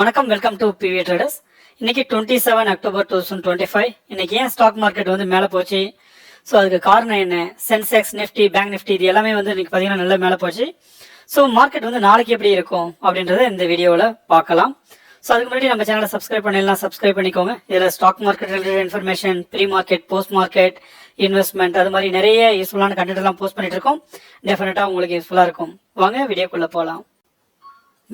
வணக்கம், welcome to PV traders. இன்னைக்கு 27 October 2025. இன்னைக்கு ஏன் ஸ்டாக் மார்க்கெட் வந்து மேலே போச்சு, ஸோ அதுக்கு காரணம் என்ன, சென்செக்ஸ், நிஃப்டி, பேங்க் நிஃப்டி இது எல்லாமே வந்து இன்னைக்கு பார்த்தீங்கன்னா நல்லா மேலே போச்சு. ஸோ மார்க்கெட் வந்து நாளைக்கு எப்படி இருக்கும் அப்படின்றத இந்த வீடியோவில் பார்க்கலாம். ஸோ அதுக்கு முன்னாடி நம்ம சேனலை சப்ஸ்கிரைப் பண்ணிடலாம், சப்ஸ்கிரைப் பண்ணிக்கோங்க. இதில் stock market related information, pre market, post market, investment அது மாதிரி நிறைய யூஸ்ஃபுல்லான கண்டென்ட் எல்லாம் போஸ்ட் பண்ணிட்டு இருக்கோம். டெஃபினட்டாக உங்களுக்கு யூஸ்ஃபுல்லாக இருக்கும். வாங்க வீடியோக்குள்ளே போகலாம்.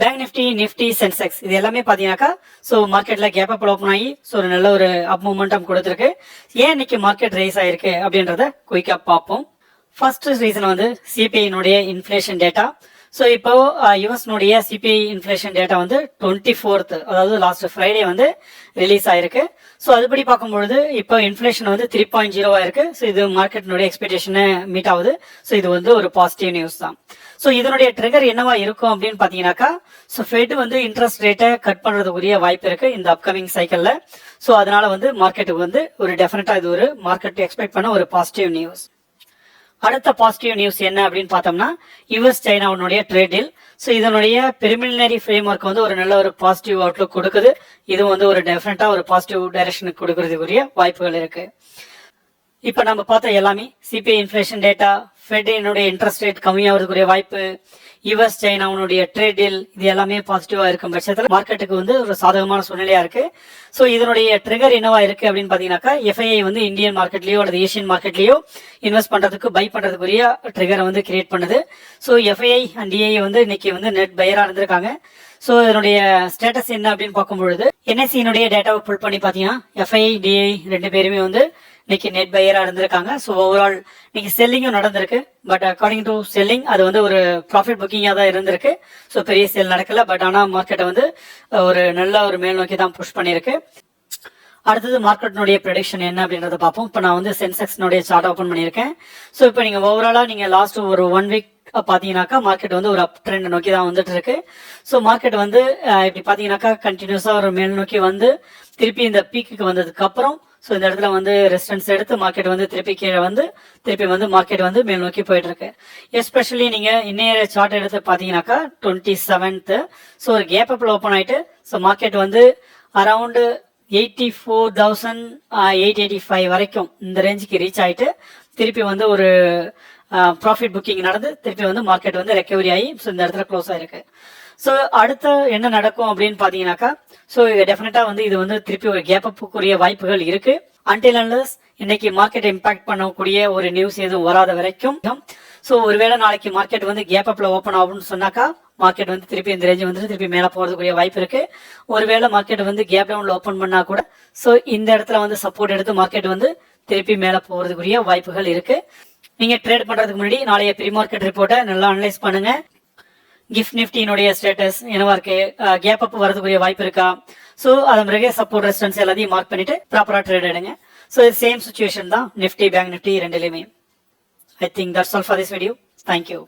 பேங்க் நிஃப்டி, சென்செக்ஸ் இது எல்லாமே பார்த்தீங்கன்னாக்கா ஸோ மார்க்கெட்டில் கேப் அப் ஓப்பன் ஆகி ஸோ ஒரு நல்ல ஒரு அப் மூமெண்டம் கொடுத்துருக்கு. ஏன் இன்னைக்கு மார்க்கெட் ரைஸ் ஆயிருக்கு அப்படின்றத குயிக்காக பார்ப்போம். ஃபர்ஸ்ட் ரீசன் வந்து சிபிஐனுடைய இன்ஃப்ளேஷன் டேட்டா. ஸோ இப்போ யுஎஸ்னுடைய சிபிஐ இன்ஃப்ளேஷன் டேட்டா வந்து 24th, அதாவது லாஸ்ட் ஃப்ரைடே வந்து ரிலீஸ் ஆயிருக்கு. ஸோ அதுபடி பார்க்கும்பொழுது இப்போ இன்ஃப்ளேஷன் வந்து 3.0 ஆயிருக்கு. ஸோ இது மார்க்கெட்டினுடைய எக்ஸ்பெக்டேஷனை மீட் ஆகுது. ஸோ இது வந்து ஒரு பாசிட்டிவ் நியூஸ் தான். ஸோ இதனுடைய ட்ரிகர் என்னவா இருக்கும் அப்படின்னு பார்த்தீங்கன்னாக்கா ஸோ ஃபெட் வந்து இன்ட்ரெஸ்ட் ரேட்டை கட் பண்ணுறதுக்குரிய வாய்ப்பு இருக்கு இந்த அப்கமிங் சைக்கிளில். ஸோ அதனால வந்து மார்க்கெட்டுக்கு வந்து ஒரு டெஃபினட்டாக இது ஒரு மார்க்கெட் எக்ஸ்பெக்ட் பண்ண ஒரு பாசிட்டிவ் நியூஸ். அடுத்த பாசிட்டிவ் நியூஸ் என்ன அப்படின்னு பார்த்தோம்னா யுஎஸ் சைனாவுடைய ட்ரேட் டீல். ஸோ இதனுடைய பிரிமினரி ஃப்ரேம் ஒர்க் வந்து ஒரு நல்ல ஒரு பாசிட்டிவ் அவுட்லுக் கொடுக்குது. இது வந்து ஒரு டெஃபினட்டா ஒரு பாசிட்டிவ் டைரக்ஷனுக்கு கொடுக்கறதுக்குரிய வாய்ப்புகள் இருக்கு. இப்போ நம்ம பார்த்த எல்லாமே சிபிஐ இன்ஃப்ளேஷன் டேட்டா, ஃபெட்டினுடைய இன்ட்ரெஸ்ட் ரேட் கம்மியாகிறதுக்குரிய வாய்ப்பு, யுஎஸ் சைனாவுடைய ட்ரேட் டீல் இது எல்லாமே பாசிட்டிவா இருக்கும் பட்சத்தில் மார்க்கெட்டுக்கு வந்து ஒரு சாதகமான சூழ்நிலையா இருக்கு. ஸோ இதனுடைய ட்ரிகர் என்னவா இருக்கு அப்படின்னு பாத்தீங்கன்னாக்கா எஃப்ஐஐ வந்து இந்தியன் மார்க்கெட்லயோ அல்லது ஏசியன் மார்க்கெட்லயோ இன்வெஸ்ட் பண்றதுக்கு பை பண்றதுக்குரிய ட்ரிகரை வந்து கிரியேட் பண்ணுது. ஸோ எஃப்ஐஐ அண்ட் டிஐ வந்து இன்னைக்கு வந்து நெட் பையரா இருந்திருக்காங்க. ஸோ இதனுடைய ஸ்டேட்டஸ் என்ன அப்படின்னு பார்க்கும்பொழுது என்எஸ்சியினுடைய டேட்டாவை புல் பண்ணி பார்த்தீங்கன்னா எஃப்ஐஐ, டிஐ ரெண்டு பேருமே வந்து இன்னைக்கு நெட் பையரா இருந்திருக்காங்க. ஸோ ஓவரால் இன்னைக்கு செல்லிங்கும் நடந்திருக்கு. பட் அக்கார்டிங் டு செல்லிங் அது வந்து ஒரு ப்ராஃபிட் புக்கிங்காக தான் இருந்திருக்கு. ஸோ பெரிய சேல் நடக்கல. பட் ஆனால் மார்க்கெட்டை வந்து ஒரு நல்ல ஒரு மேல் நோக்கி தான் புஷ் பண்ணியிருக்கு. அடுத்தது மார்க்கெட்டினுடைய ப்ரெடிக்ஷன் என்ன அப்படின்றத பார்ப்போம். இப்போ நான் வந்து சென்செக்ஸ்னுடைய சார்ட் ஓப்பன் பண்ணியிருக்கேன். ஸோ இப்போ நீங்கள் ஓவராலா நீங்கள் லாஸ்ட் ஒரு 1 வீக் பார்த்தீங்கன்னாக்கா மார்க்கெட் வந்து ஒரு அப் ட்ரெண்ட் நோக்கி தான் வந்துட்டு இருக்கு. ஸோ மார்க்கெட் வந்து இப்படி பார்த்தீங்கன்னாக்கா கண்டினியூஸா ஒரு மேல் நோக்கி வந்து திருப்பி இந்த பீக்குக்கு வந்ததுக்கு அப்புறம் ஸோ இந்த இடத்துல வந்து ரெசிஸ்டன்ஸ் எடுத்து மார்க்கெட் வந்து திருப்பி கீழே வந்து திருப்பி வந்து மார்க்கெட் வந்து மேல் நோக்கி போயிட்டு இருக்கு. எஸ்பெஷலி நீங்க இன்னைய சார்ட் எடுத்து பார்த்தீங்கன்னாக்கா 27th ஸோ ஒரு கேப் அப்ல ஓப்பன் ஆயிட்டு ஸோ மார்க்கெட் வந்து அரௌண்ட் 84,885 வரைக்கும் இந்த ரேஞ்சுக்கு ரீச் ஆயிட்டு திருப்பி வந்து ஒரு ப்ராஃபிட் புக்கிங் நடந்து திருப்பி வந்து மார்க்கெட் வந்து ரெக்கவரி ஆகி ஸோ இந்த இடத்துல க்ளோஸ் ஆயிருக்கு. ஸோ அடுத்த என்ன நடக்கும் அப்படின்னு பார்த்தீங்கன்னாக்கா ஸோ டெஃபினட்டா வந்து இது வந்து திருப்பி ஒரு கேப் அப்புக்குரிய வாய்ப்புகள் இருக்கு. அன்டில் அன்லெஸ் இன்னைக்கு மார்க்கெட் இம்பாக்ட் பண்ணக்கூடிய ஒரு நியூஸ் எதுவும் வராத வரைக்கும். ஸோ ஒருவேளை நாளைக்கு மார்க்கெட் வந்து கேப் அப்ல ஓப்பன் ஆகும்னு சொன்னாக்கா மார்க்கெட் வந்து திருப்பி இந்த ரேஞ்சு வந்து திருப்பி மேலே போறதுக்குரிய வாய்ப்பு இருக்கு. ஒருவேளை மார்க்கெட் வந்து கேப் டவுன்ல ஓப்பன் பண்ணா கூட ஸோ இந்த இடத்துல வந்து சப்போர்ட் எடுத்து மார்க்கெட் வந்து திருப்பி மேலே போறதுக்குரிய வாய்ப்புகள் இருக்கு. நீங்க ட்ரேட் பண்றதுக்கு முன்னாடி நாளைய ப்ரீ மார்க்கெட் ரிப்போர்ட்டை நல்லா அனலைஸ் பண்ணுங்க. கிஃப்ட் நிஃப்டியினுடைய ஸ்டேட்டஸ் என்னவா இருக்கு, கேப் அப் வரதுக்குரிய வாய்ப்பு இருக்கா, ஸோ அதன் பிறகு சப்போர்ட் ரெசிஸ்டன்ஸ் எல்லாத்தையும் மார்க் பண்ணிட்டு ப்ராப்பரா ட்ரேட் எடுங்க. ஸோ இது சேம் சுச்சுவேஷன் தான் நிஃப்டி, பேங்க் நிஃப்டி ரெண்டுலையுமே. I think that's all for this video. Thank you.